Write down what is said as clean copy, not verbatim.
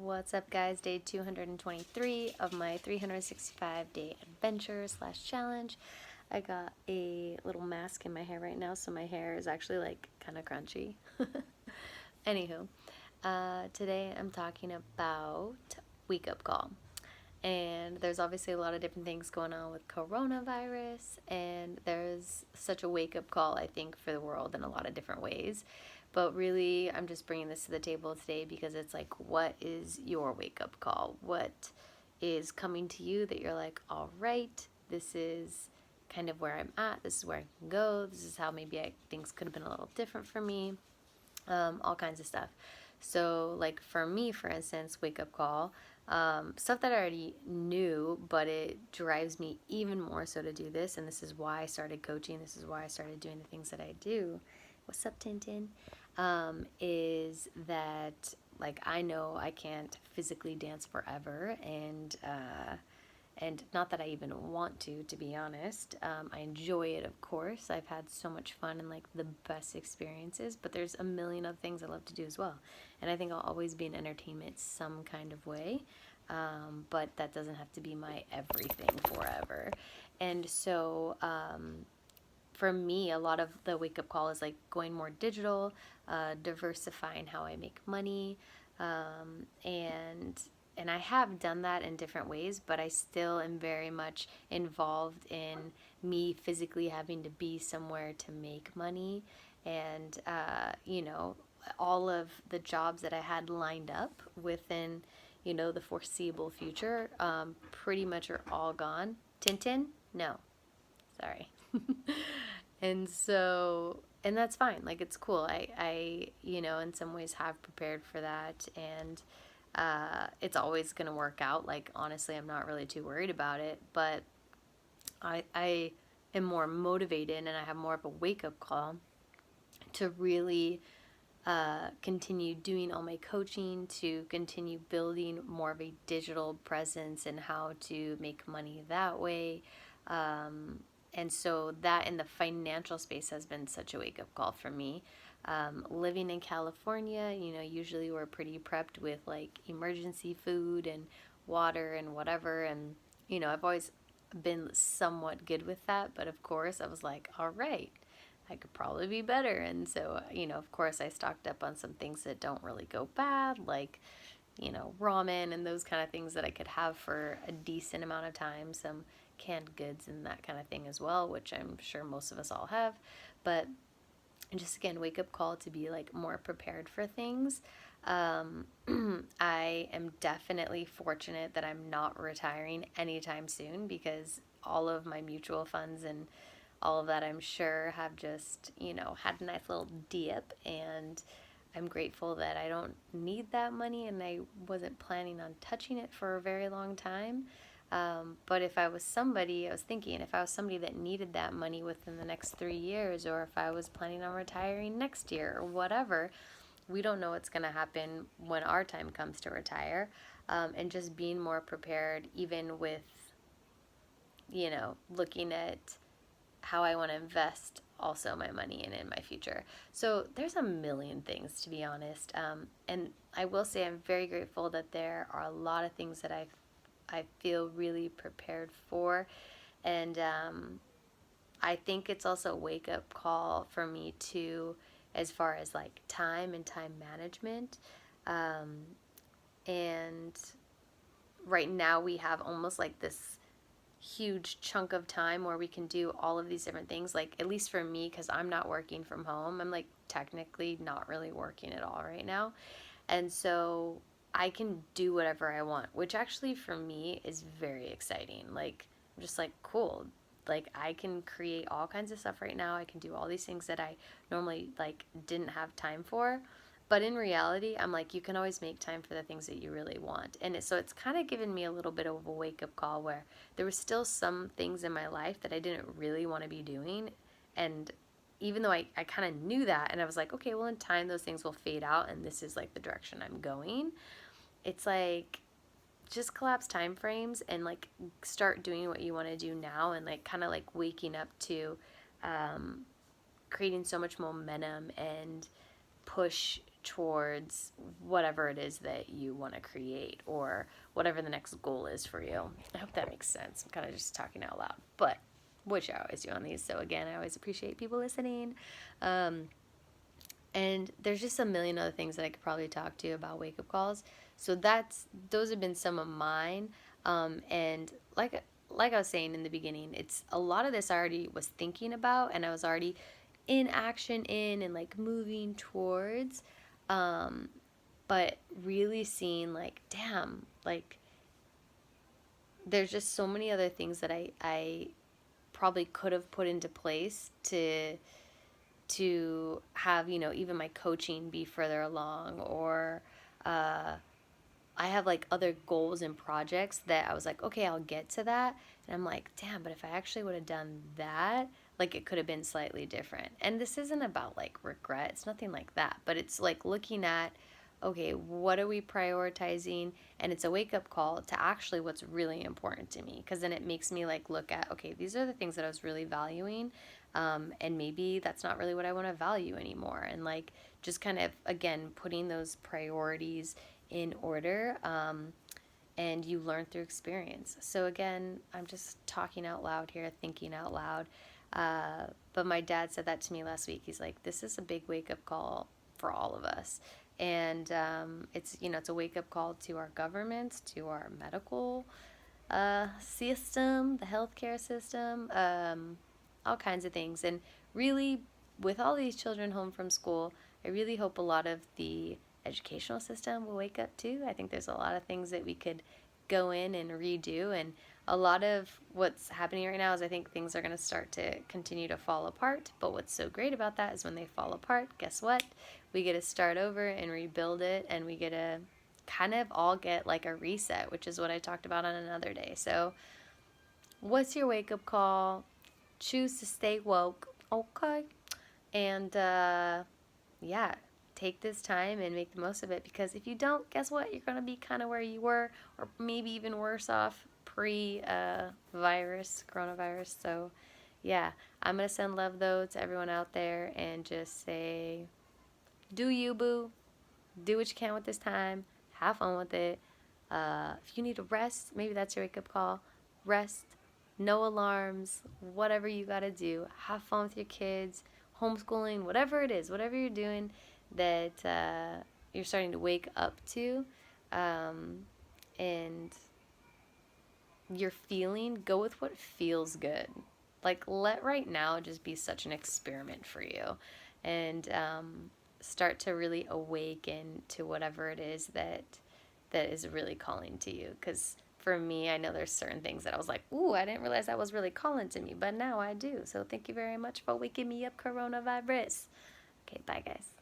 What's up, guys? Day 223 of my 365-day adventure slash challenge. I got a little mask in my hair right now, so my hair is actually like kind of crunchy. Anywho, today I'm talking about wake up call. And there's obviously a lot of different things going on with coronavirus, and there's such a wake up call, I think, for the world in a lot of different ways. But really, I'm just bringing this to the table today because it's like, what is your wake up call? What is coming to you that you're like, all right, this is kind of where I'm at, this is where I can go, this is how maybe things could have been a little different for me, all kinds of stuff. So, like for me, for instance, wake up call, stuff that I already knew, but it drives me even more so to do this. And this is why I started coaching. This is why I started doing the things that I do. What's up, Tintin? Is that like I know I can't physically dance forever, and not that I even want to be honest. I enjoy it, of course. I've had so much fun and like the best experiences, but there's a million other things I love to do as well. And I think I'll always be in entertainment some kind of way, but that doesn't have to be my everything forever. And so, for me, a lot of the wake up call is like going more digital, diversifying how I make money, and I have done that in different ways, but I still am very much involved in me physically having to be somewhere to make money, and all of the jobs that I had lined up within the foreseeable future, pretty much are all gone. Tintin? No, sorry. And that's fine. Like, it's cool. I in some ways have prepared for that, and it's always going to work out. Like, honestly, I'm not really too worried about it, but I am more motivated and I have more of a wake up call to really continue doing all my coaching, to continue building more of a digital presence and how to make money that way. And so that in the financial space has been such a wake up call for me. Living in California, usually we're pretty prepped with like emergency food and water and whatever. And, I've always been somewhat good with that. But of course, I was like, all right, I could probably be better. And so, of course, I stocked up on some things that don't really go bad, like, ramen and those kind of things that I could have for a decent amount of time, some canned goods and that kind of thing as well, which I'm sure most of us all have. But just again, wake up call to be like more prepared for things. I am definitely fortunate that I'm not retiring anytime soon, because all of my mutual funds and all of that, I'm sure, have just, had a nice little dip, and I'm grateful that I don't need that money, and I wasn't planning on touching it for a very long time. But if I was somebody, I was thinking, if I was somebody that needed that money within the next 3 years, or if I was planning on retiring next year or whatever, we don't know what's going to happen when our time comes to retire. And just being more prepared, even with, looking at how I want to invest also my money in my future. So there's a million things, to be honest. And I will say I'm very grateful that there are a lot of things that I feel really prepared for. And I think it's also a wake up call for me too, as far as like time and time management. And right now we have almost like this huge chunk of time where we can do all of these different things. Like, at least for me, because I'm not working from home, I'm like technically not really working at all right now. And so I can do whatever I want, which actually for me is very exciting. Like, I'm just like, cool. Like, I can create all kinds of stuff right now. I can do all these things that I normally like didn't have time for. But in reality, I'm like, you can always make time for the things that you really want. And so it's kind of given me a little bit of a wake up call, where there were still some things in my life that I didn't really want to be doing. And even though I kind of knew that, and I was like, okay, well, in time, those things will fade out, and this is like the direction I'm going. It's like, just collapse time frames and like start doing what you want to do now, and like kind of like waking up to creating so much momentum and push towards whatever it is that you want to create or whatever the next goal is for you. I hope that makes sense. I'm kind of just talking out loud, but which I always do on these. So again, I always appreciate people listening. And there's just a million other things that I could probably talk to you about wake up calls. So those have been some of mine. And like I was saying in the beginning, it's a lot of this I already was thinking about, and I was already in action in and like moving towards. But really seeing like, damn, like there's just so many other things that I probably could have put into place to have, you know, even my coaching be further along, or I have like other goals and projects that I was like, okay, I'll get to that. And I'm like, damn, but if I actually would have done that, like it could have been slightly different. And this isn't about like regret, it's nothing like that. But it's like looking at, okay, what are we prioritizing? And it's a wake up call to actually what's really important to me. Because then it makes me like look at, okay, these are the things that I was really valuing. And maybe that's not really what I want to value anymore. And like just kind of, again, putting those priorities in order, and you learn through experience. So again, I'm just talking out loud here, thinking out loud. But my dad said that to me last week. He's like, this is a big wake up call for all of us. And it's, you know, it's a wake up call to our governments, to our medical system, the healthcare system, all kinds of things. And really, with all these children home from school, I really hope a lot of the educational system will wake up too. I think there's a lot of things that we could go in and redo, and a lot of what's happening right now is I think things are going to start to continue to fall apart. But what's so great about that is when they fall apart, guess what? We get to start over and rebuild it, and we get to kind of all get like a reset, which is what I talked about on another day. So what's your wake up call? Choose to stay woke, okay? And yeah, take this time and make the most of it, because if you don't, guess what? You're going to be kind of where you were, or maybe even worse off coronavirus. So yeah, I'm going to send love though to everyone out there and just say, do you, boo. Do what you can with this time. Have fun with it. If you need to rest, maybe that's your wake up call. Rest. No alarms. Whatever you got to do. Have fun with your kids. Homeschooling. Whatever it is. Whatever you're doing that you're starting to wake up to. And you're feeling. Go with what feels good. Like, let right now just be such an experiment for you. And start to really awaken to whatever it is that is really calling to you. Because for me, I know there's certain things that I was like, ooh, I didn't realize that was really calling to me, but now I do. So thank you very much for waking me up, coronavirus. Okay, bye guys.